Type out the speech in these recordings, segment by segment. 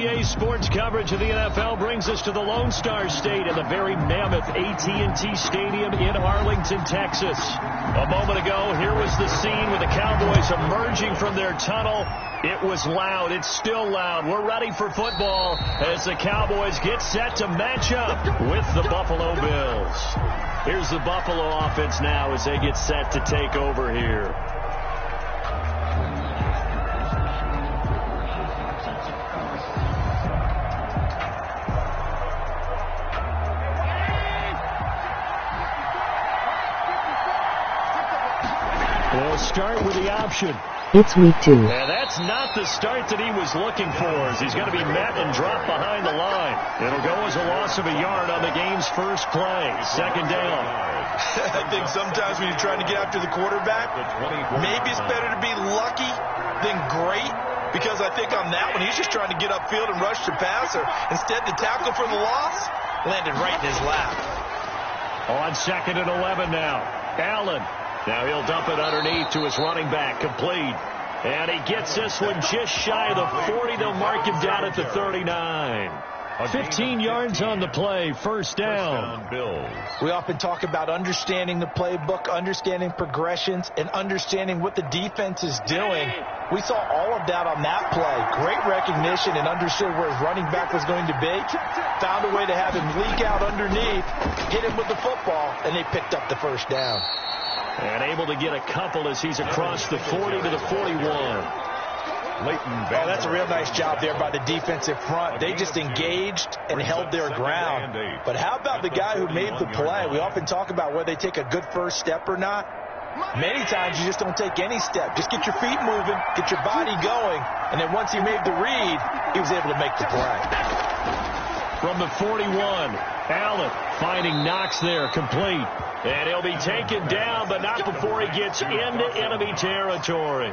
NBA sports coverage of the NFL brings us to the Lone Star State in the very mammoth AT&T Stadium in Arlington, Texas. A moment ago, here was the scene with the Cowboys emerging from their tunnel. It was loud. It's still loud. We're ready for football as the Cowboys get set to match up with the Buffalo Bills. Here's the Buffalo offense now as they get set to take over here. They'll start with the option. It's week 2. And that's not the start that he was looking for, as he's going to be met and dropped behind the line. It'll go as a loss of a yard on the game's first play. Second down. I think sometimes when you're trying to get after the quarterback, maybe it's better to be lucky than great, because I think on that one, he's just trying to get upfield and rush the passer. Instead, the tackle for the loss landed right in his lap. On 2nd and 11 now. Allen. Now he'll dump it underneath to his running back, complete. And he gets this one just shy of the 40. They'll mark him down at the 39. 15 yards on the play, first down. Bills. We often talk about understanding the playbook, understanding progressions, and understanding what the defense is doing. We saw all of that on that play. Great recognition and understood where his running back was going to be. Found a way to have him leak out underneath, hit him with the football, and they picked up the first down. And able to get a couple as he's across the 40 to the 41. Oh, that's a real nice job there by the defensive front. They just engaged and held their ground. But how about the guy who made the play? We often talk about whether they take a good first step or not. Many times you just don't take any step. Just get your feet moving, get your body going, and then once he made the read, he was able to make the play. From the 41, Allen finding Knox there, complete. And he'll be taken down, but not before he gets into enemy territory.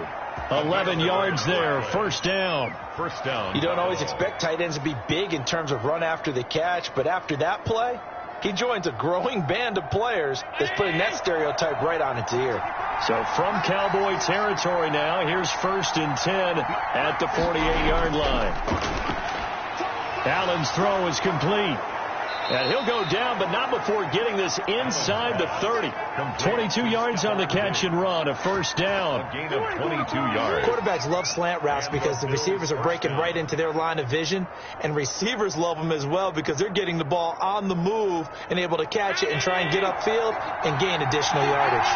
11 yards there, first down. First down. You don't always expect tight ends to be big in terms of run after the catch, but after that play, he joins a growing band of players that's putting that stereotype right on its ear. So from Cowboy territory now, here's 1st and 10 at the 48-yard line. Allen's throw is complete. And he'll go down, but not before getting this inside the 30. 22 yards on the catch and run, a first down. A gain of 22 yards. Quarterbacks love slant routes because the receivers are breaking right into their line of vision, and receivers love them as well because they're getting the ball on the move and able to catch it and try and get upfield and gain additional yardage.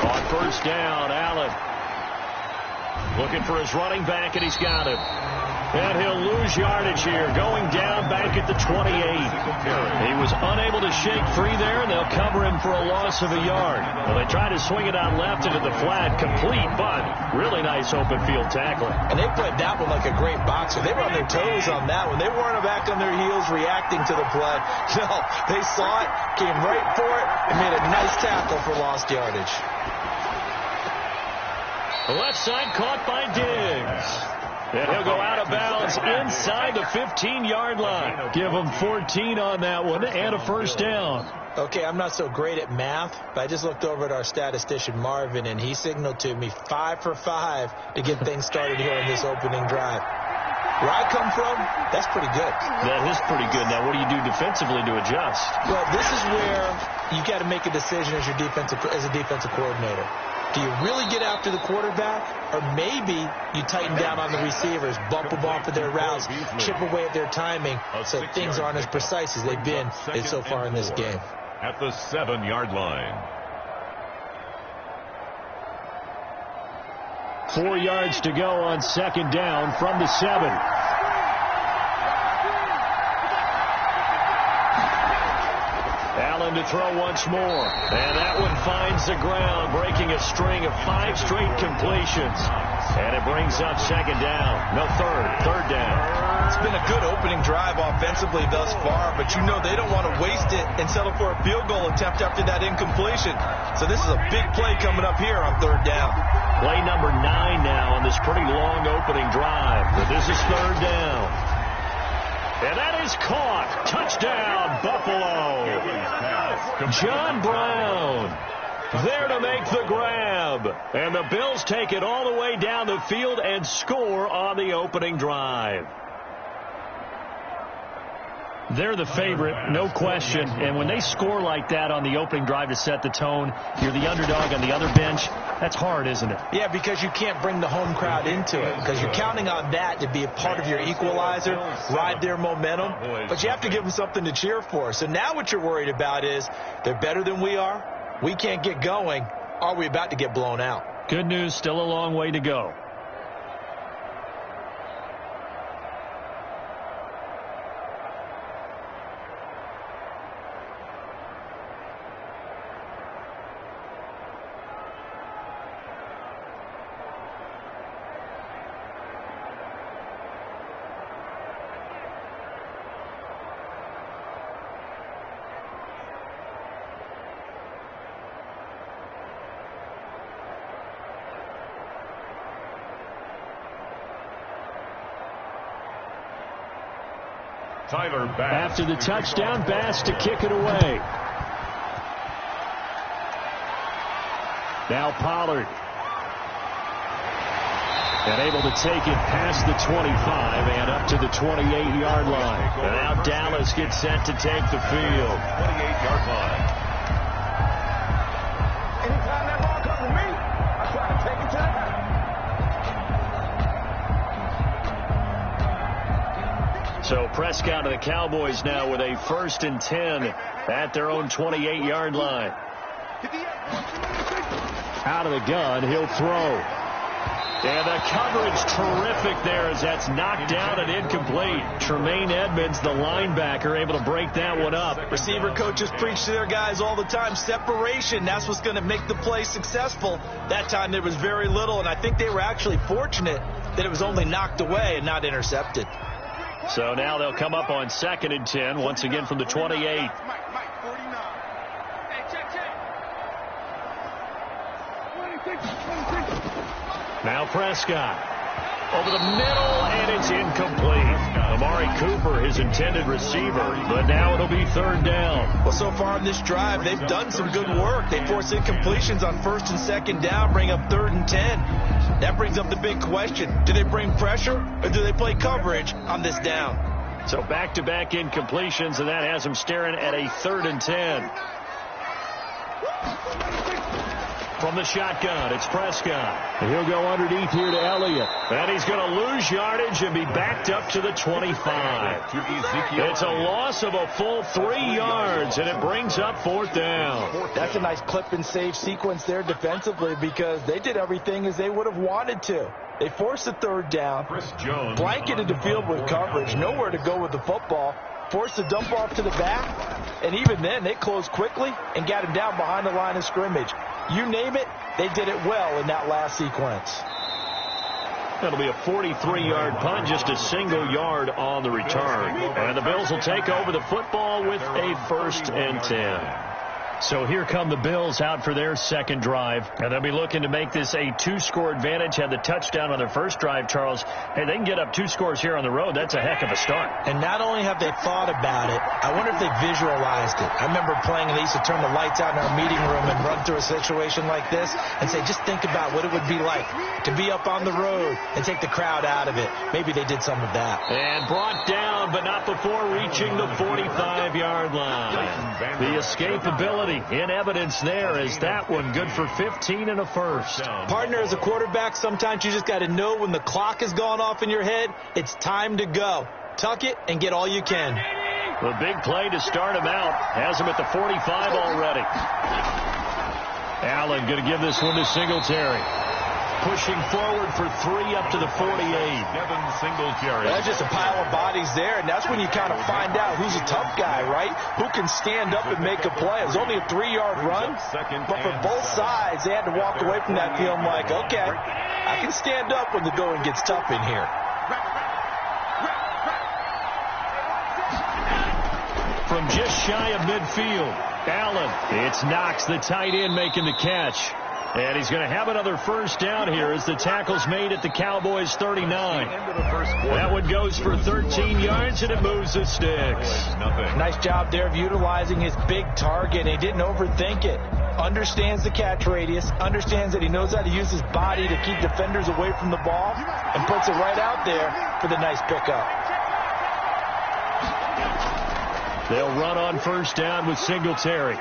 On first down, Allen. Looking for his running back, and he's got him. And he'll lose yardage here, going down back at the 28. He was unable to shake free there, and they'll cover him for a loss of a yard. Well, they try to swing it out left into the flat, complete, but really nice open field tackling. And they played that one like a great boxer. They were on their toes on that one. They weren't back on their heels reacting to the play. No, they saw it, came right for it, and made a nice tackle for lost yardage. Left side caught by Diggs. And he'll go out of bounds inside the 15-yard line. Give him 14 on that one and a first down. Okay, I'm not so great at math, but I just looked over at our statistician, Marvin, and he signaled to me 5 for 5 to get things started here on this opening drive. Where I come from, that's pretty good. That is pretty good. Now, what do you do defensively to adjust? Well, this is where you got to make a decision as a defensive coordinator. Do you really get after the quarterback, or maybe you tighten down on the receivers, bump them off of their routes, chip away at their timing, so things aren't as precise as they've been so far in this game? At the 7-yard line. 4 yards to go on second down from the 7. Allen to throw once more. And that one finds the ground, breaking a string of 5 straight completions. And it brings up second down. No, third down. It's been a good opening drive offensively thus far, but you know they don't want to waste it and settle for a field goal attempt after that incompletion. So this is a big play coming up here on third down. Play number 9 now on this pretty long opening drive. But this is third down. And that is caught. Touchdown, Buffalo. John Brown. There to make the grab. And the Bills take it all the way down the field and score on the opening drive. They're the favorite, no question. And when they score like that on the opening drive to set the tone, you're the underdog on the other bench. That's hard, isn't it? Yeah, because you can't bring the home crowd into it, because you're counting on that to be a part of your equalizer, ride their momentum. But you have to give them something to cheer for. So now what you're worried about is they're better than we are. We can't get going. Are we about to get blown out? Good news, still a long way to go. Tyler Bass. After the touchdown, Bass to kick it away. Now Pollard. And able to take it past the 25 and up to the 28-yard line. And now Dallas gets set to take the field. 28-yard line. Anytime that ball comes to me, I try to take it to that. So Prescott and the Cowboys now with a 1st and 10 at their own 28-yard line. Out of the gun, he'll throw. And the coverage terrific there as that's knocked down and incomplete. Tremaine Edmonds, the linebacker, able to break that one up. Receiver coaches preach to their guys all the time. Separation, that's what's going to make the play successful. That time there was very little, and I think they were actually fortunate that it was only knocked away and not intercepted. So now they'll come up on 2nd and 10, once again from the 28. Now Prescott. Over the middle, and it's incomplete. Amari Cooper, his intended receiver, but now it'll be 3rd down. Well, so far in this drive, they've done some good work. They force incompletions on 1st and 2nd down, bring up 3rd and 10. That brings up the big question. Do they bring pressure, or do they play coverage on this down? So back-to-back incompletions, and that has them staring at a 3rd and 10. From the shotgun, it's Prescott. And he'll go underneath here to Elliott. And he's going to lose yardage and be backed up to the 25. It's a loss of a full 3 yards, and it brings up 4th down. That's a nice clip and save sequence there defensively, because they did everything as they would have wanted to. They forced the 3rd down, blanketed the field with coverage, nowhere to go with the football, forced the dump off to the back, and even then they closed quickly and got him down behind the line of scrimmage. You name it, they did it well in that last sequence. That'll be a 43-yard punt, just a single yard on the return. And the Bills will take over the football with a 1st and 10. So here come the Bills out for their 2nd drive. And they'll be looking to make this a 2-score advantage. Had the touchdown on their 1st drive, Charles. Hey, they can get up 2 scores here on the road. That's a heck of a start. And not only have they thought about it, I wonder if they visualized it. I remember playing, and they used to turn the lights out in our meeting room and run through a situation like this and say, just think about what it would be like to be up on the road and take the crowd out of it. Maybe they did some of that. And brought down, but not before reaching the 45-yard line. The escapability in evidence there is that one good for 15 and a 1st. Partner, as a quarterback, sometimes you just got to know when the clock has gone off in your head, it's time to go. Tuck it and get all you can. The big play to start him out has him at the 45 already. Allen going to give this one to Singletary. Pushing forward for 3 up to the 48. Devin Singletary. That's just a pile of bodies there, and that's when you kind of find out who's a tough guy, right? Who can stand up and make a play. It was only a 3-yard run, but for both sides, they had to walk away from that feeling like, okay, I can stand up when the going gets tough in here. From just shy of midfield, Allen. It's Knox, the tight end, making the catch. And he's going to have another 1st down here as the tackle's made at the Cowboys 39. That one goes for 13 yards, and it moves the sticks. Nice job there of utilizing his big target. He didn't overthink it. understands the catch radius, understands that he knows how to use his body to keep defenders away from the ball, and puts it right out there for the nice pickup. They'll run on first down with Singletary.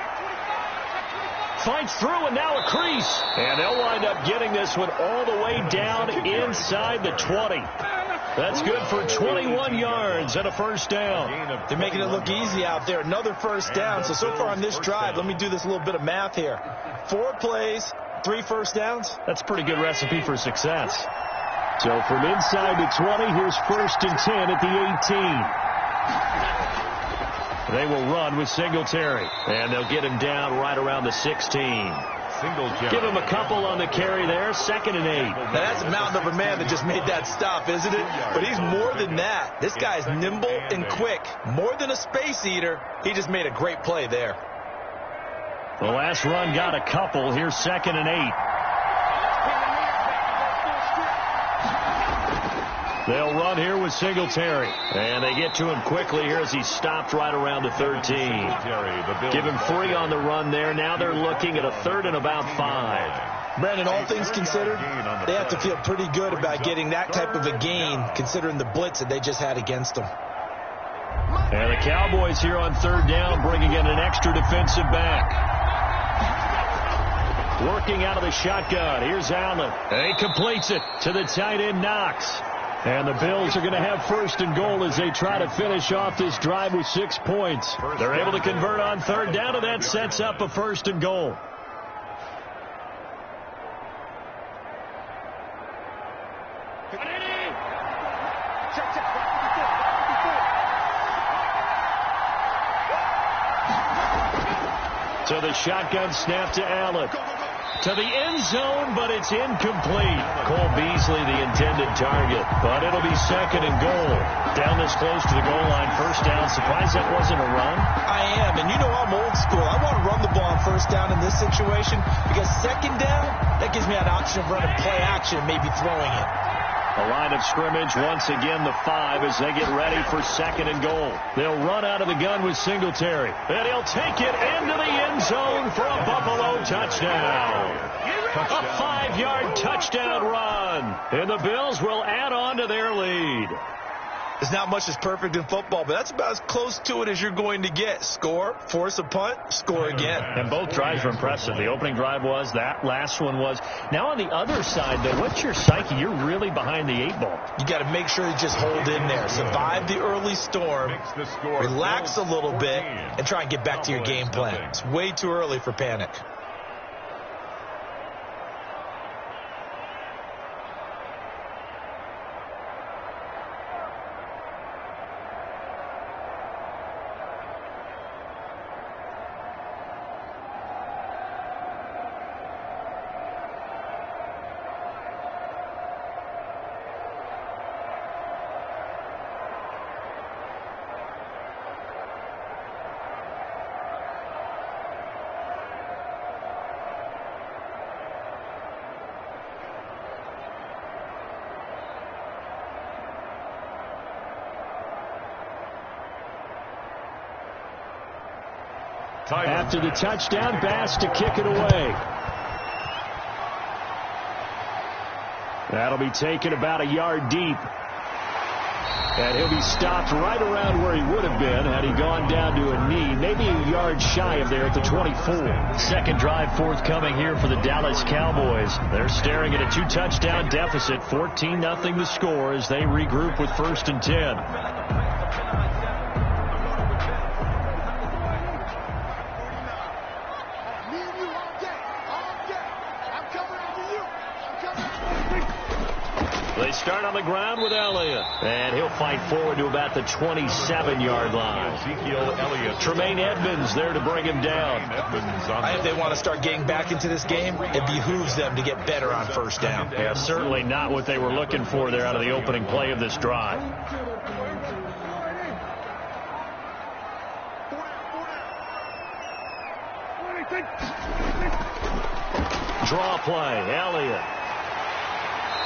Fights through, and now a crease. And they'll wind up getting this one all the way down inside the 20. That's good for 21 yards and a first down. They're making it look easy out there. Another first down. So far on this drive, let me do this little bit of math here. 4 plays, 3 first downs. That's a pretty good recipe for success. So from inside the 20, here's first and 10 at the 18. They will run with Singletary, and they'll get him down right around the 16. Give him a couple on the carry there, 2nd and 8. Now that's a mountain of a man that just made that stop, isn't it? But he's more than that. This guy's nimble and quick. More than a space eater, he just made a great play there. The last run got a couple. Here's 2nd and 8. They'll run here with Singletary. And they get to him quickly here as he stopped right around the 13. Give him 3 on the run there. Now they're looking at a 3rd and about 5. Brandon, all things considered, they have to feel pretty good about getting that type of a gain considering the blitz that they just had against them. And the Cowboys here on 3rd down bringing in an extra defensive back. Working out of the shotgun. Here's Allen. And he completes it to the tight end Knox. And the Bills are going to have 1st and goal as they try to finish off this drive with 6 points. They're able to convert on 3rd down, and that sets up a 1st and goal. So the shotgun snap to Allen. To the end zone, but it's incomplete. Cole Beasley, the intended target. But it'll be 2nd and goal. Down this close to the goal line, 1st down. Surprised that wasn't a run? I am, and you know I'm old school. I want to run the ball on 1st down in this situation because 2nd down, that gives me an option of running play action and maybe throwing it. A line of scrimmage, once again the 5 as they get ready for 2nd and goal. They'll run out of the gun with Singletary. And he'll take it into the end zone for a Buffalo touchdown. A 5-yard touchdown run. And the Bills will add on to their lead. There's not much that's perfect in football, but that's about as close to it as you're going to get. Score, force a punt, score again. And both drives were impressive. The opening drive was, that last one was. Now on the other side, though, what's your psyche? You're really behind the 8 ball. You got to make sure you just hold in there. Survive the early storm, relax a little bit, and try and get back to your game plan. It's way too early for panic. After the touchdown, Bass to kick it away. That'll be taken about a yard deep. And he'll be stopped right around where he would have been had he gone down to a knee, maybe a yard shy of there at the 24. Second drive forthcoming here for the Dallas Cowboys. They're staring at a 2-touchdown deficit, 14-0 the score as they regroup with 1st and 10. They start on the ground with Elliott. And he'll fight forward to about the 27-yard line. Tremaine Edmonds there to bring him down. If they want to start getting back into this game, it behooves them to get better on 1st down. Yeah, certainly not what they were looking for there out of the opening play of this drive. Draw play, Elliott.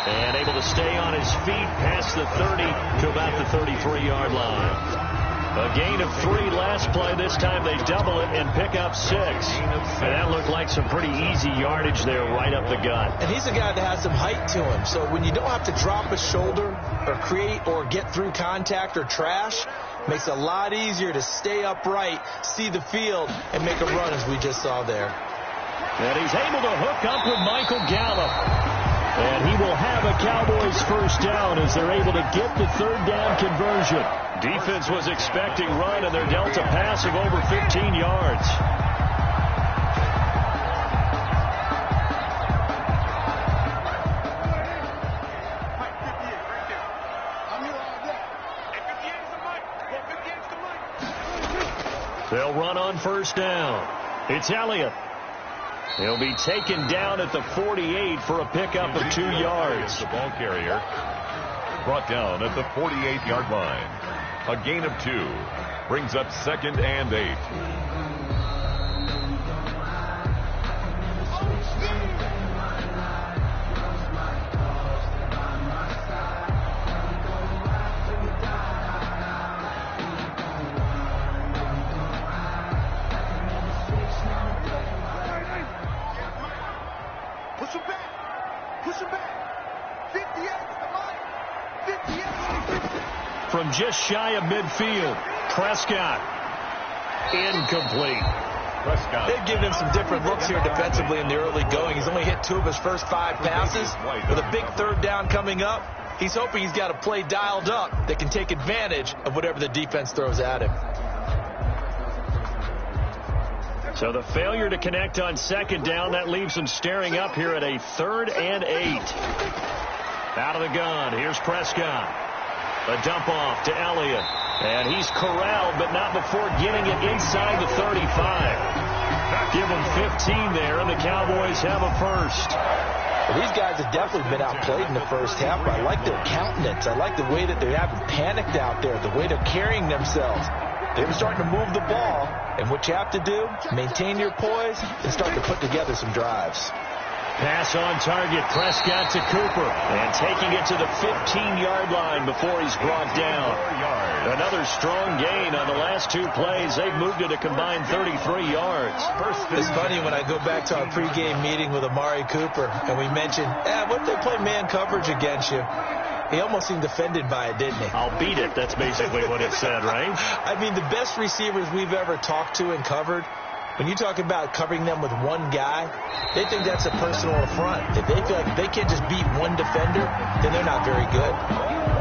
And able to stay on his feet past the 30 to about the 33-yard line. A A gain of 3 last play. This time they double it and pick up 6. And that looked like some pretty easy yardage there right up the gut. And he's a guy that has some height to him. So when you don't have to drop a shoulder or create or get through contact or trash, makes it a lot easier to stay upright, see the field, and make a run as we just saw there. And he's able to hook up with Michael Gallup. And he will have a Cowboys first down as they're able to get the 3rd down conversion. Defense was expecting run, and they're dealt a passing over 15 yards. They'll run on first down. It's Elliott. He'll be taken down at the 48 for a pickup of 2 yards. The ball carrier brought down at the 48-yard line. A gain of 2 brings up 2nd and 8. From just shy of midfield, Prescott. Incomplete. Prescott. They've given him some different looks here defensively in the early going. He's only hit 2 of his first 5 passes. With a big 3rd down coming up, he's hoping he's got a play dialed up that can take advantage of whatever the defense throws at him. So the failure to connect on 2nd down, that leaves them staring up here at a 3rd and 8. Out of the gun, here's Prescott. A dump off to Elliott. And he's corralled, but not before getting it inside the 35. Give him 15 there, and the Cowboys have a first. Well, these guys have definitely been outplayed in the first half, but I like their countenance. I like the way that they haven't panicked out there, the way they're carrying themselves. They're starting to move the ball, and what you have to do, maintain your poise and start to put together some drives. Pass on target, Prescott to Cooper, and taking it to the 15-yard line before he's brought down. Another strong gain on the last 2 plays. They've moved it a combined 33 yards. It's funny when I go back to our pregame meeting with Amari Cooper, and we mentioned, what if they play man coverage against you? He almost seemed offended by it, didn't he? I'll beat it. That's basically what it said, right? I mean, the best receivers we've ever talked to and covered, when you talk about covering them with one guy, they think that's a personal affront. If they feel like they can't just beat one defender, then they're not very good.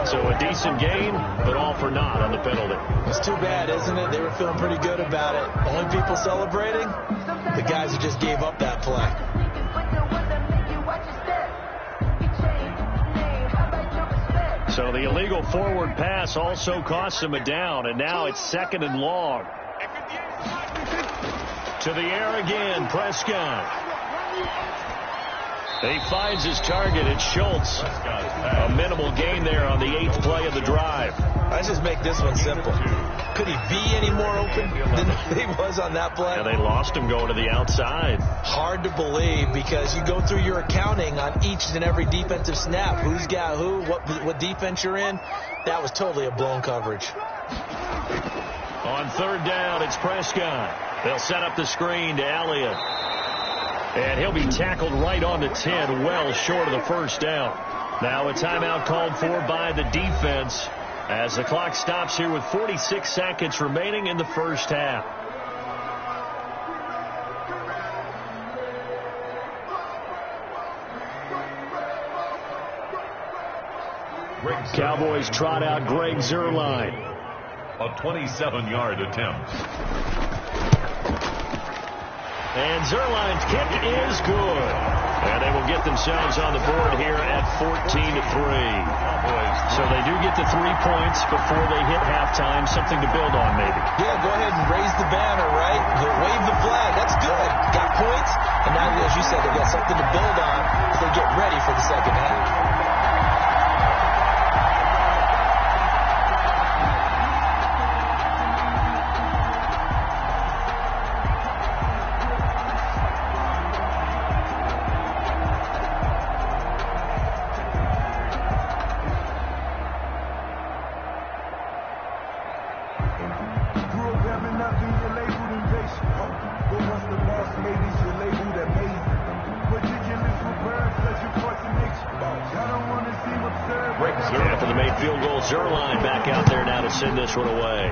So a decent gain, but all for naught on the penalty. It's too bad, isn't it? They were feeling pretty good about it. Only people celebrating, the guys who just gave up that play. So the illegal forward pass also costs him a down, and now it's 2nd and long. To the air again, Prescott. He finds his target. It's Schultz. A minimal gain there on the 8th play of the drive. Let's just make this one simple. Could he be any more open than he was on that play? Yeah, they lost him going to the outside. Hard to believe because you go through your accounting on each and every defensive snap. Who's got who, what defense you're in. That was totally a blown coverage. On 3rd down, it's Prescott. They'll set up the screen to Elliott. And he'll be tackled right on the 10, well short of the first down. Now a timeout called for by the defense as the clock stops here with 46 seconds remaining in the first half. Cowboys trot out Greg Zuerlein. A 27-yard attempt. And Zuerlein's kick is good. And they will get themselves on the board here at 14-3. So they do get the 3 points before they hit halftime. Something to build on, maybe. Yeah, go ahead and raise the banner, right? Wave the flag. That's good. Got points. And now, as you said, they've got something to build on as they get ready for the second half. What's the boss made is your label that made you. Ridiculous reverse, let your question make you. I don't want to seem absurd. After the made field goal, Zerline back out there now to send this one away.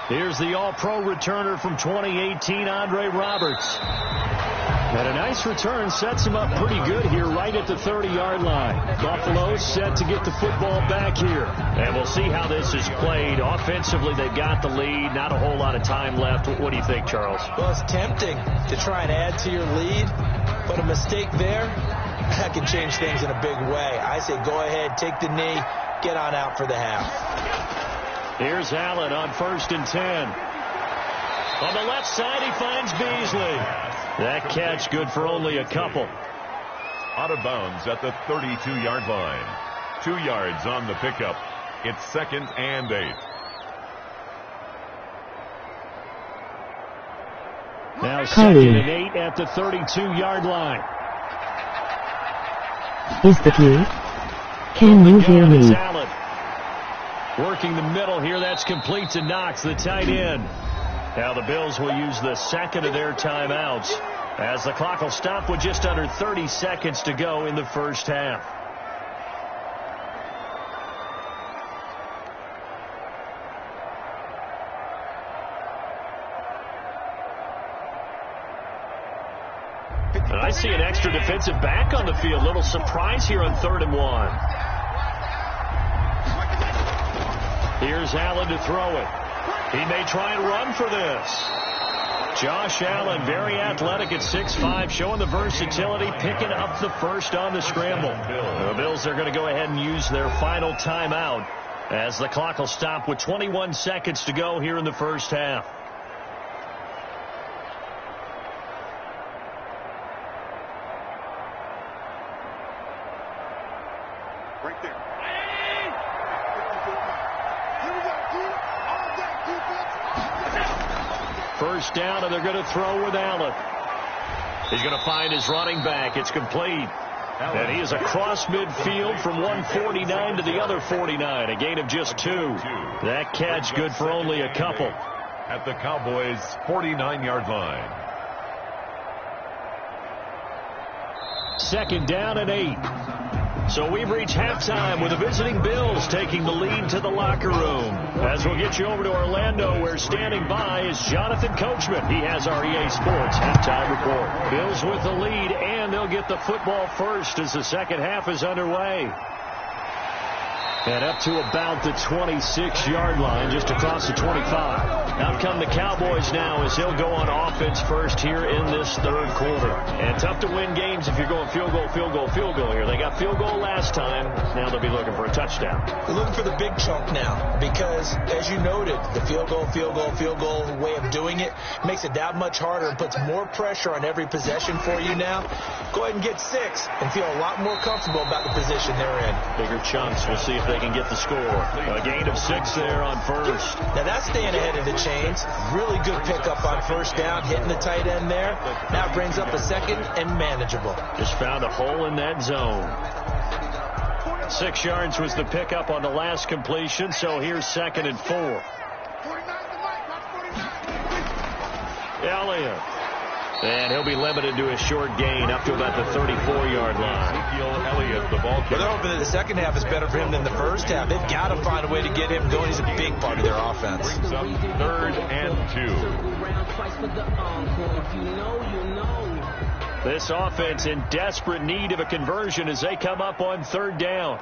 Here's the All-Pro returner from 2018, Andre Roberts. And a nice return sets him up pretty good here right at the 30-yard line. Buffalo set to get the football back here. And we'll see how this is played. Offensively, they've got the lead. Not a whole lot of time left. What do you think, Charles? Well, it's tempting to try and add to your lead, but a mistake there, that can change things in a big way. I say go ahead, take the knee, get on out for the half. Here's Allen on 1st and 10. On the left side, he finds Beasley. That catch good for only a couple. Out of bounds at the 32-yard line. 2 yards on the pickup. It's 2nd and 8. Now 2nd and 8 at the 32-yard line. Is that you? Can you hear me? Allen. Working the middle here. That's complete to Knox, the tight end. Now the Bills will use the second of their timeouts as the clock will stop with just under 30 seconds to go in the first half. And I see an extra defensive back on the field. Little surprise here on 3rd and 1. Here's Allen to throw it. He may try and run for this. Josh Allen, very athletic at 6'5", showing the versatility, picking up the first on the scramble. The Bills are going to go ahead and use their final timeout as the clock will stop with 21 seconds to go here in the first half. Right there. First down, and they're going to throw with Allen. He's going to find his running back. It's complete. And he is across midfield from 149 to the other 49. A gain of just 2. That catch good for only a couple. At the Cowboys' 49-yard line. 2nd down and 8. So we've reached halftime with the visiting Bills taking the lead to the locker room. As we'll get you over to Orlando, where standing by is Jonathan Coachman. He has our EA Sports halftime report. Bills with the lead, and they'll get the football first as the second half is underway. And up to about the 26-yard line, just across the 25. Out come the Cowboys now as he'll go on offense first here in this 3rd quarter. And tough to win games if you're going field goal, field goal, field goal here. They got field goal last time. Now they'll be looking for a touchdown. They're looking for the big chunk now because, as you noted, the field goal way of doing it makes it that much harder and puts more pressure on every possession for you now. Go ahead and get 6 and feel a lot more comfortable about the position they're in. Bigger chunks. We'll see if they can get the score. A gain of 6 there on first. Now that's staying ahead of the chains. Really good pickup on first down, hitting the tight end there. Now brings up a 2nd and manageable. Just found a hole in that zone. 6 yards was the pickup on the last completion, so here's 2nd and 4. Elliott. And he'll be limited to a short gain up to about the 34-yard line. Elliott, the ball But they're hoping that the second half is better for him than the first half. They've got to find a way to get him going. He's a big part of their offense. Brings up 3rd and 2. This offense in desperate need of a conversion as they come up on 3rd down.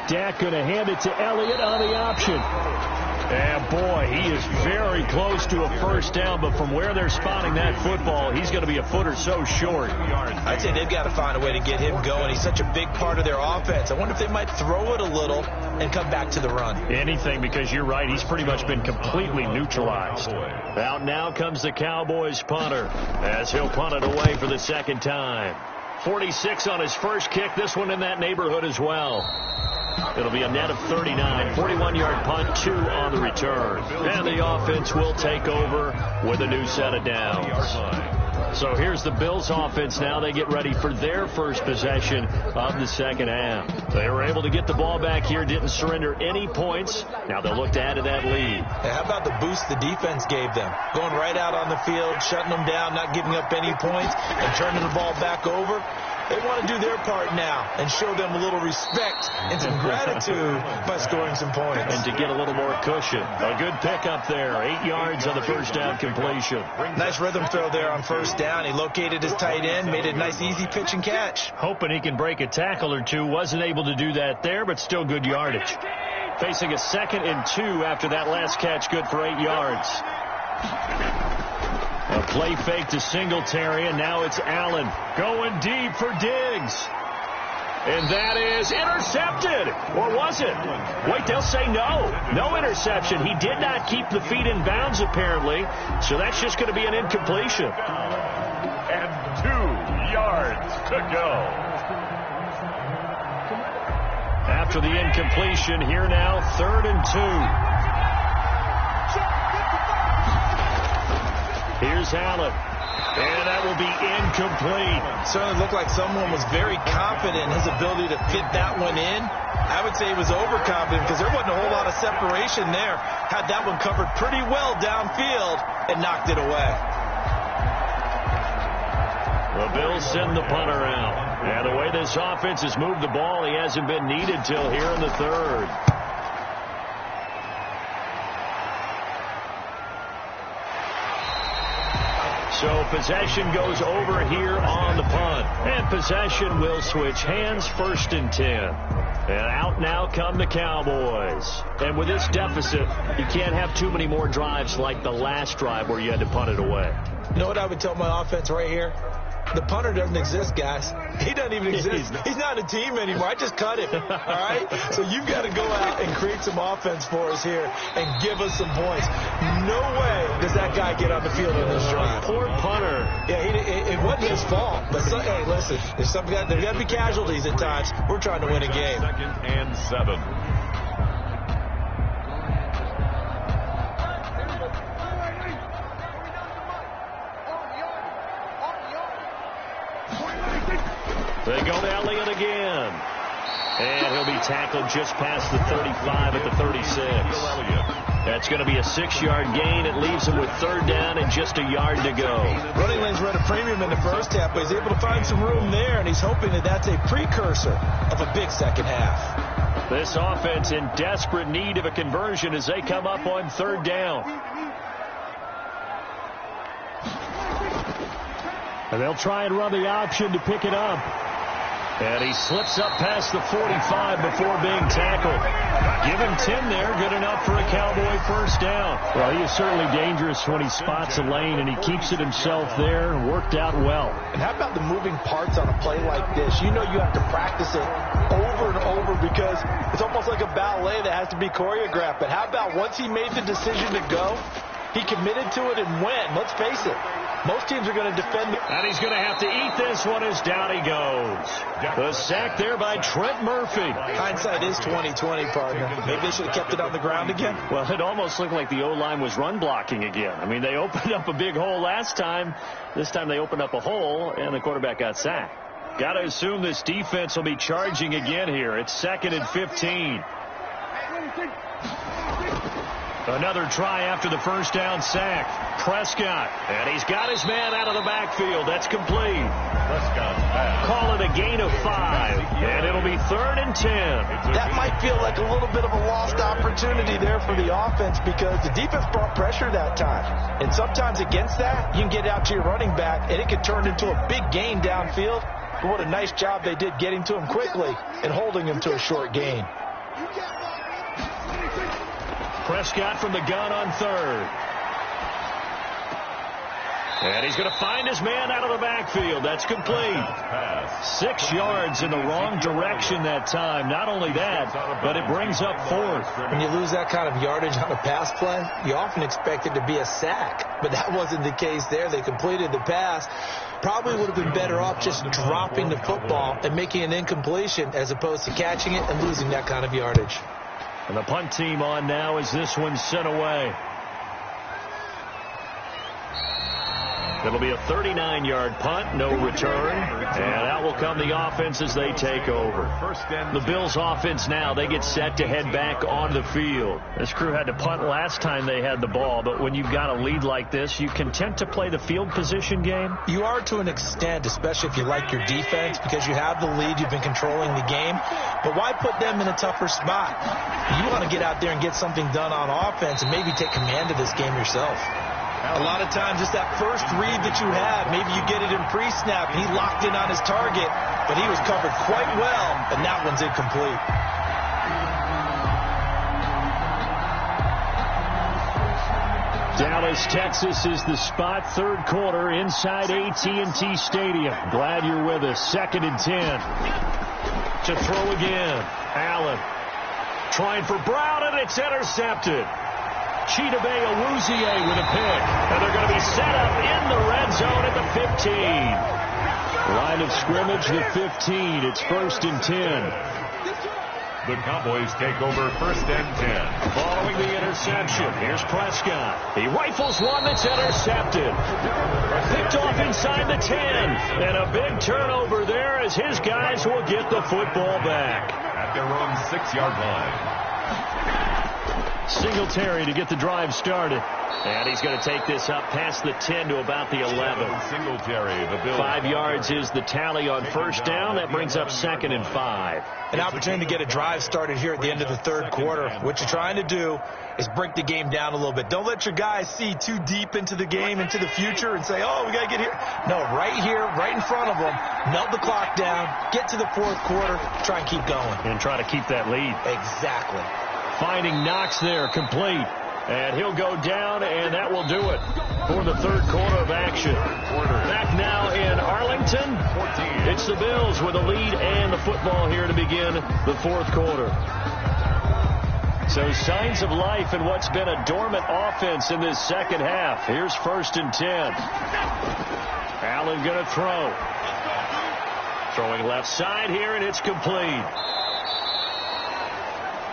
Dak going to hand it to Elliott on the option. And boy, he is very close to a first down, but from where they're spotting that football, he's going to be a foot or so short. I'd say they've got to find a way to get him going. He's such a big part of their offense. I wonder if they might throw it a little and come back to the run. Anything, because you're right, he's pretty much been completely neutralized. Out now comes the Cowboys punter as he'll punt it away for the 2nd time. 46 on his first kick, this one in that neighborhood as well. It'll be a net of 39, 41-yard punt, 2 on the return. And the offense will take over with a new set of downs. So here's the Bills offense now. They get ready for their first possession of the second half. They were able to get the ball back here, didn't surrender any points. Now they'll look to add to that lead. Hey, how about the boost the defense gave them? Going right out on the field, shutting them down, not giving up any points, and turning the ball back over. They want to do their part now and show them a little respect and some gratitude by scoring some points. And to get a little more cushion. A good pickup there. 8 yards on the first down completion. Nice rhythm throw there on first down. He located his tight end, made a nice easy pitch and catch. Hoping he can break a tackle or two. Wasn't able to do that there, but still good yardage. Facing a 2nd and 2 after that last catch, good for 8 yards. A play fake to Singletary, and now it's Allen going deep for Diggs. And that is intercepted. Or was it? Wait, they'll say no. No interception. He did not keep the feet in bounds, apparently. So that's just going to be an incompletion. And 2 yards to go. After the incompletion, here now, 3rd and 2. Here's Allen. And that will be incomplete. Certainly looked like someone was very confident in his ability to fit that one in. I would say he was overconfident because there wasn't a whole lot of separation there. Had that one covered pretty well downfield and knocked it away. The Bills send the punter out. And the way this offense has moved the ball, he hasn't been needed till here in the 3rd. So possession goes over here on the punt. And possession will switch hands, 1st and 10. And out now come the Cowboys. And with this deficit, you can't have too many more drives like the last drive where you had to punt it away. You know what I would tell my offense right here? The punter doesn't exist, guys. He doesn't even exist. He's not a team anymore. I just cut him. All right? So you've got to go out and create some offense for us here and give us some points. No way does that guy get on the field in this drive. Poor punter. Yeah, it wasn't his fault. But, hey, listen, there's got to be casualties at times. We're trying to win a game. 2nd and 7. They go to Elliott again. And he'll be tackled just past the 35 at the 36. That's going to be a 6-yard gain. It leaves him with 3rd down and just a yard to go. Running lanes run a premium in the first half, but he's able to find some room there, and he's hoping that that's a precursor of a big second half. This offense in desperate need of a conversion as they come up on 3rd down. And they'll try and run the option to pick it up. And he slips up past the 45 before being tackled. Give him 10 there. Good enough for a Cowboy first down. Well, he is certainly dangerous when he spots a lane, and he keeps it himself there. Worked out well. And how about the moving parts on a play like this? You know you have to practice it over and over because it's almost like a ballet that has to be choreographed. But how about once he made the decision to go, he committed to it and went. Let's face it. Most teams are going to defend. And he's going to have to eat this one as down he goes. The sack there by Trent Murphy. Hindsight is 20/20, partner. Maybe they should have kept it on the ground again. Well, it almost looked like the O-line was run blocking again. I mean, they opened up a big hole last time. This time they opened up a hole, and the quarterback got sacked. Got to assume this defense will be charging again here. It's 2nd and 15. Another try after the first down sack. Prescott. And he's got his man out of the backfield. That's complete. Prescott pass. Call it a gain of 5. And it'll be 3rd and 10. That might feel like a little bit of a lost opportunity there for the offense because the defense brought pressure that time. And sometimes against that, you can get out to your running back, and it could turn into a big gain downfield. But what a nice job they did getting to him quickly and holding him to a short gain. Prescott from the gun on 3rd. And he's going to find his man out of the backfield. That's complete. 6 yards in the wrong direction that time. Not only that, but it brings up 4th. When you lose that kind of yardage on a pass play, you often expect it to be a sack. But that wasn't the case there. They completed the pass. Probably would have been better off just dropping the football and making an incompletion as opposed to catching it and losing that kind of yardage. And the punt team on now as this one's sent away. It'll be a 39-yard punt, no return, and out will come the offense as they take over. The Bills offense now, they get set to head back on the field. This crew had to punt last time they had the ball, but when you've got a lead like this, you content to play the field position game? You are to an extent, especially if you like your defense, because you have the lead, you've been controlling the game. But why put them in a tougher spot? You want to get out there and get something done on offense and maybe take command of this game yourself. A lot of times, just that first read that you have, maybe you get it in pre-snap, and he locked in on his target, but he was covered quite well, and that one's incomplete. Dallas, Texas is the spot. Third quarter inside AT&T Stadium. Glad you're with us. 2nd and 10. To throw again. Allen trying for Brown, and it's intercepted. Chidobe Awuzie with a pick. And they're going to be set up in the red zone at the 15. Line of scrimmage, the 15. It's 1st and 10. The Cowboys take over 1st and 10. Following the interception, here's Prescott. He rifles one that's intercepted. Picked off inside the 10. And a big turnover there as his guys will get the football back. At their own 6-yard line. Singletary to get the drive started. And he's going to take this up past the 10 to about the 11. Singletary, the Bills. 5 yards is the tally on first down. That brings up 2nd and 5. An opportunity to get a drive started here at the end of the third quarter. What you're trying to do is break the game down a little bit. Don't let your guys see too deep into the game, into the future, and say, oh, we got to get here. No, right here, right in front of them, melt the clock down, get to the fourth quarter, try and keep going. And try to keep that lead. Exactly. Finding Knox there, complete. And he'll go down, and that will do it for the third quarter of action. Back now in Arlington. It's the Bills with a lead and the football here to begin the fourth quarter. So signs of life in what's been a dormant offense in this second half. Here's 1st and 10. Allen going to throw. Throwing left side here, and it's complete.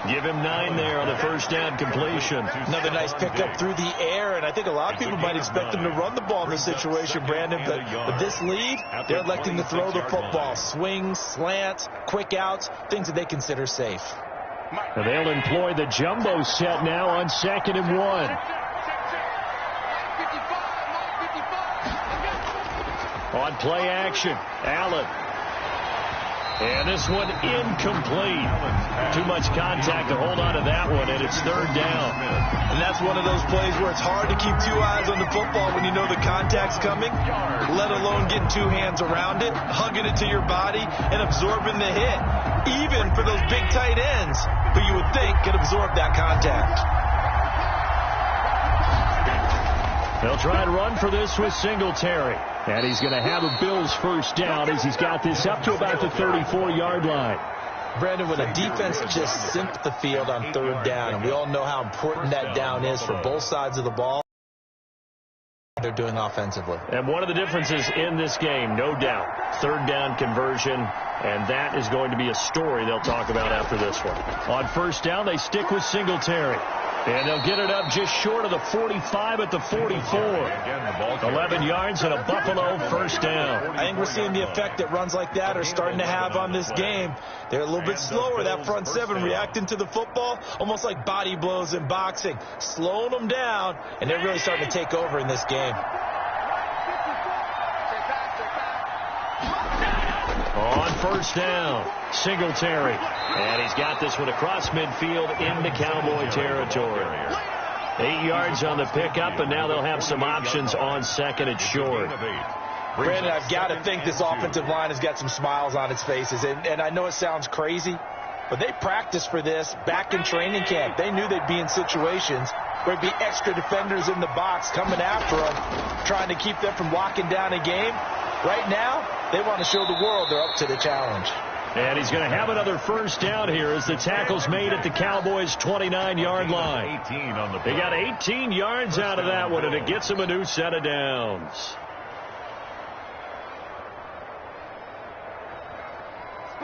Give him 9 there on the first down completion. Another nice pickup through the air, and I think a lot of people might expect him to run the ball in this situation, Brandon, but with this lead, they're electing to throw the football. Swings, slants, quick outs, things that they consider safe. And they'll employ the jumbo set now on 2nd and 1. On play action, Allen. And this one incomplete. Too much contact to hold on to that one, and it's 3rd down. And that's one of those plays where it's hard to keep 2 eyes on the football when you know the contact's coming, let alone getting 2 hands around it, hugging it to your body, and absorbing the hit, even for those big tight ends who you would think could absorb that contact. They'll try and run for this with Singletary. And he's going to have a Bills first down as he's got this up to about the 34-yard line. Brandon, when a defense just simps the field on 3rd down, and we all know how important that down is for both sides of the ball, they're doing offensively. And one of the differences in this game, no doubt, 3rd down conversion, and that is going to be a story they'll talk about after this one. On first down, they stick with Singletary. And they'll get it up just short of the 45 at the 44. 11 yards and a Buffalo first down. I think we're seeing the effect that runs like that are starting to have on this game. They're a little bit slower, that front 7, reacting to the football, almost like body blows in boxing, slowing them down, and they're really starting to take over in this game. On first down, Singletary. And he's got this one across midfield into Cowboy territory. 8 yards on the pickup, and now they'll have some options on 2nd and short. Brandon, I've got to think this offensive line has got some smiles on its faces. And I know it sounds crazy, but they practiced for this back in training camp. They knew they'd be in situations where there'd be extra defenders in the box coming after them, trying to keep them from locking down a game. Right now, they want to show the world they're up to the challenge. And he's going to have another first down here as the tackle's made at the Cowboys' 29-yard line. They got 18 yards out of that one, and it gets them a new set of downs.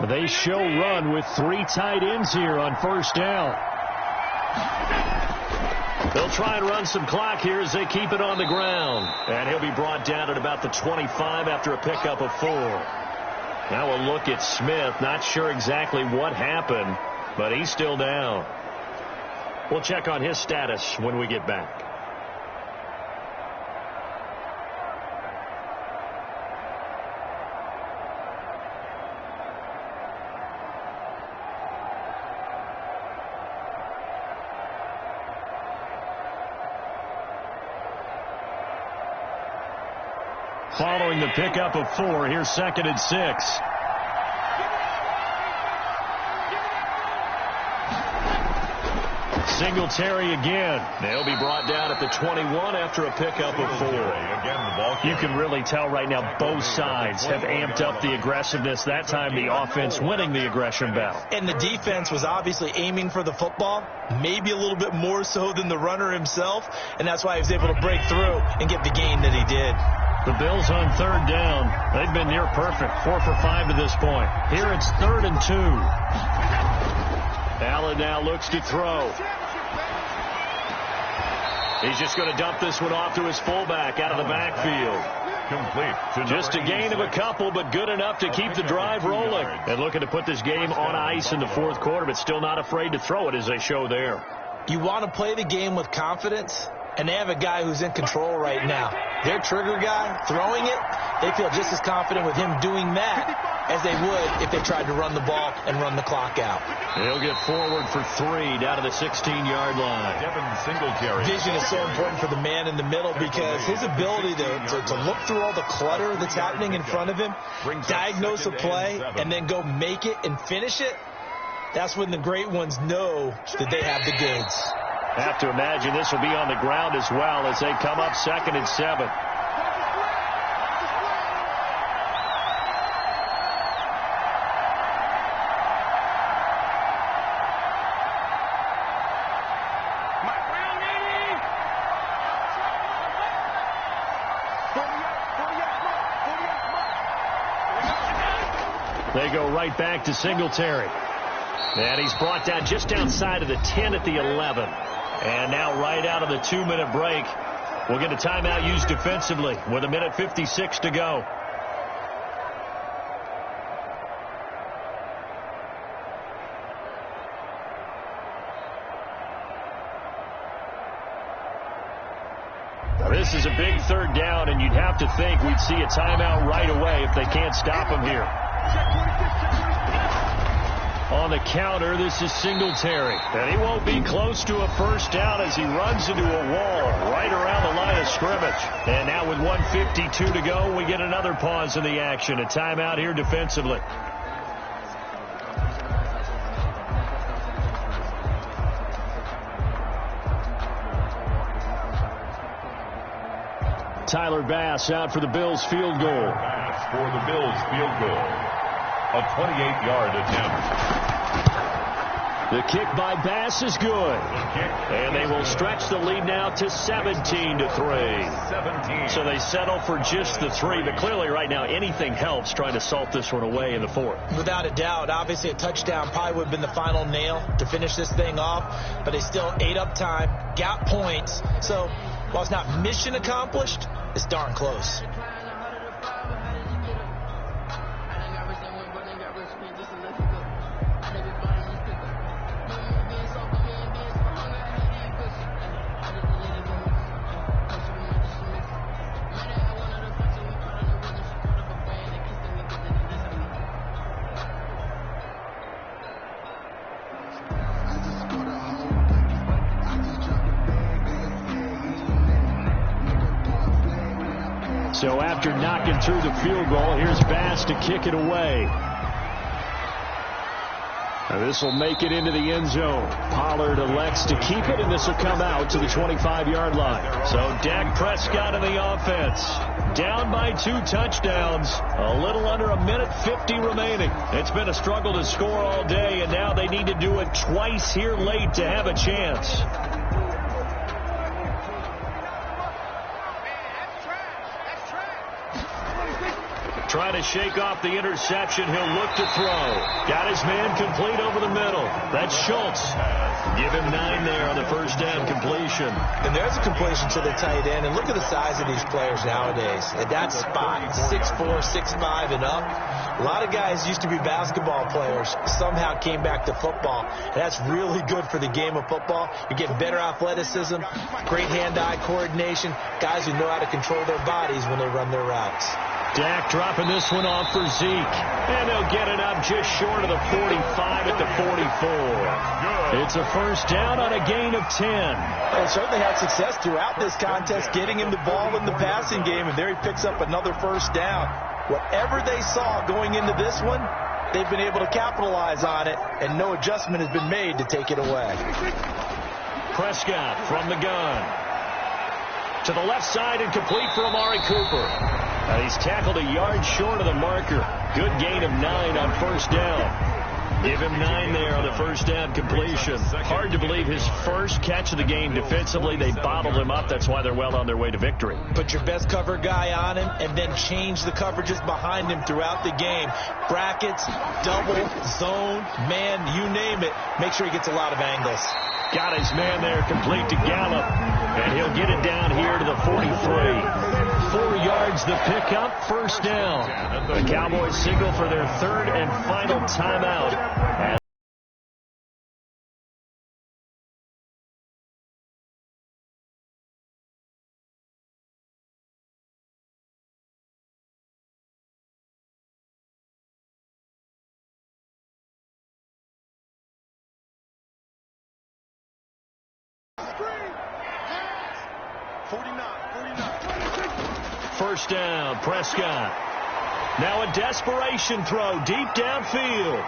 They show run with 3 tight ends here on first down. They'll try and run some clock here as they keep it on the ground. And he'll be brought down at about the 25 after a pickup of 4. Now we'll look at Smith. Not sure exactly what happened, but he's still down. We'll check on his status when we get back. Following the pickup of 4, here's 2nd and 6. Singletary again. They'll be brought down at the 21 after a pickup of 4. You can really tell right now both sides have amped up the aggressiveness. That time the offense winning the aggression battle. And the defense was obviously aiming for the football, maybe a little bit more so than the runner himself, and that's why he was able to break through and get the gain that he did. The Bills on 3rd down. They've been near perfect. 4 for 5 to this point. Here it's 3rd and 2. Allen now looks to throw. He's just going to dump this one off to his fullback out of the backfield. Complete. Just a gain of a couple, but good enough to keep the drive rolling. And looking to put this game on ice in the 4th quarter, but still not afraid to throw it as they show there. You want to play the game with confidence, and they have a guy who's in control right now. Their trigger guy throwing it, they feel just as confident with him doing that as they would if they tried to run the ball and run the clock out. He'll get forward for 3 down to the 16-yard line. Vision is so important for the man in the middle because his ability to look through all the clutter that's happening in front of him, diagnose a play, and then go make it and finish it, that's when the great ones know that they have the goods. Have to imagine this will be on the ground as well as they come up 2nd and 7. They go right back to Singletary. And he's brought down just outside of the 10 at the 11. And now right out of the 2-minute break, we'll get a timeout used defensively with 1:56 to go. This is a big 3rd down, and you'd have to think we'd see a timeout right away if they can't stop him here. On the counter, this is Singletary. And he won't be close to a 1st down as he runs into a wall right around the line of scrimmage. And now with 1:52 to go, we get another pause in the action. A timeout here defensively. Tyler Bass out for the Bills field goal. Bass for the Bills field goal. A 28-yard attempt. The kick by Bass is good. And they will stretch the lead now to 17-3. So they settle for just the 3. But clearly right now anything helps trying to salt this one away in the 4th. Without a doubt. Obviously a touchdown probably would have been the final nail to finish this thing off. But they still ate up time, got points. So while it's not mission accomplished, it's darn close. So after knocking through the field goal, here's Bass to kick it away. And this will make it into the end zone. Pollard elects to keep it, and this will come out to the 25-yard line. So Dak Prescott in the offense. Down by 2 touchdowns. A little under 1:50 remaining. It's been a struggle to score all day, and now they need to do it twice here late to have a chance. Trying to shake off the interception. He'll look to throw. Got his man complete over the middle. That's Schultz. Give him 9 there on the 1st down completion. completion. And there's a completion to the tight end. And look at the size of these players nowadays. At that spot, 6'4", 6'5", and up. A lot of guys used to be basketball players, somehow came back to football. And that's really good for the game of football. You get better athleticism, great hand-eye coordination, guys who know how to control their bodies when they run their routes. Dak dropping this one off for Zeke. And they'll get it up just short of the 45 at the 44. It's a first down on a gain of 10. They certainly had success throughout this contest, getting him the ball in the passing game, and there he picks up another first down. Whatever they saw going into this one, they've been able to capitalize on it, and no adjustment has been made to take it away. Prescott from the gun. To the left side and complete for Amari Cooper. And he's tackled a yard short of the marker. Good gain of 9 on first down. Give him 9 there on the first down completion. Hard to believe his first catch of the game defensively. They bottled him up. That's why they're well on their way to victory. Put your best cover guy on him and then change the coverages behind him throughout the game. Brackets, double, zone, man, you name it. Make sure he gets a lot of angles. Got his man there complete to Gallup. And he'll get it down here to the 43. 4 yards the pickup, first down. The Cowboys signal for their third and final timeout. First down, Prescott. Now a desperation throw deep downfield.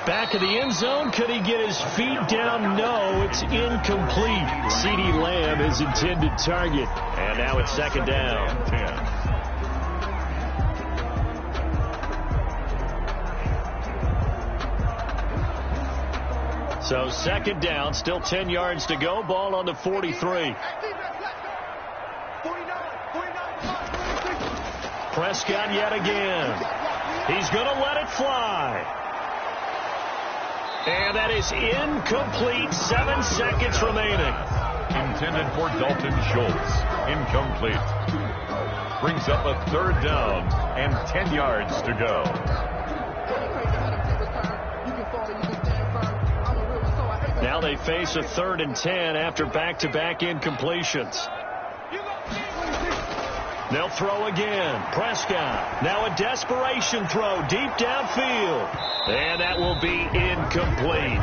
Back of the end zone. Could he get his feet down? No, it's incomplete. CeeDee Lamb, his intended target. And now it's second down. 10. So second down, still 10 yards to go. Ball on the 43. Prescott yet again. He's going to let it fly. And that is incomplete. 7 seconds remaining. Intended for Dalton Schultz. Incomplete. Brings up a third down and 10 yards to go. Now they face a 3rd and 10 after back-to-back incompletions. They'll throw again. Prescott. Now a desperation throw deep downfield. And that will be incomplete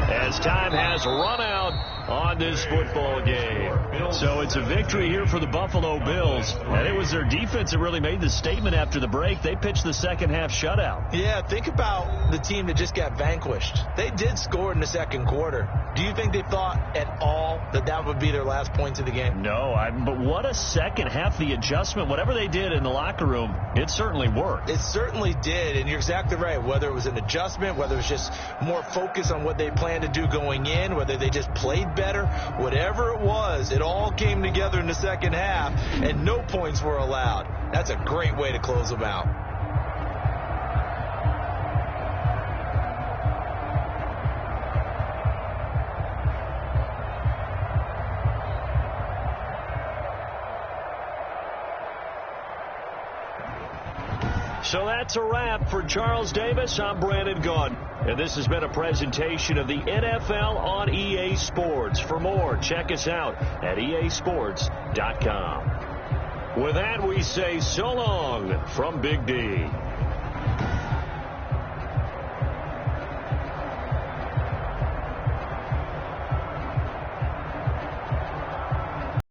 as time has run out on this football game. So it's a victory here for the Buffalo Bills. And it was their defense that really made the statement after the break. They pitched the second half shutout. Yeah, think about the team that just got vanquished. They did score in the second quarter. Do you think they thought at all that that would be their last points of the game? No, but what a second half. The adjustment, whatever they did in the locker room, it certainly worked. It certainly did, and you're exactly right. Whether it was an adjustment, whether it was just more focus on what they planned to do going in, whether they just played better, whatever it was, it all came together in the second half, and no points were allowed. That's a great way to close them out. So that's a wrap for Charles Davis. I'm Brandon Gaudin. And this has been a presentation of the NFL on EA Sports. For more, check us out at easports.com. With that, we say so long from Big D.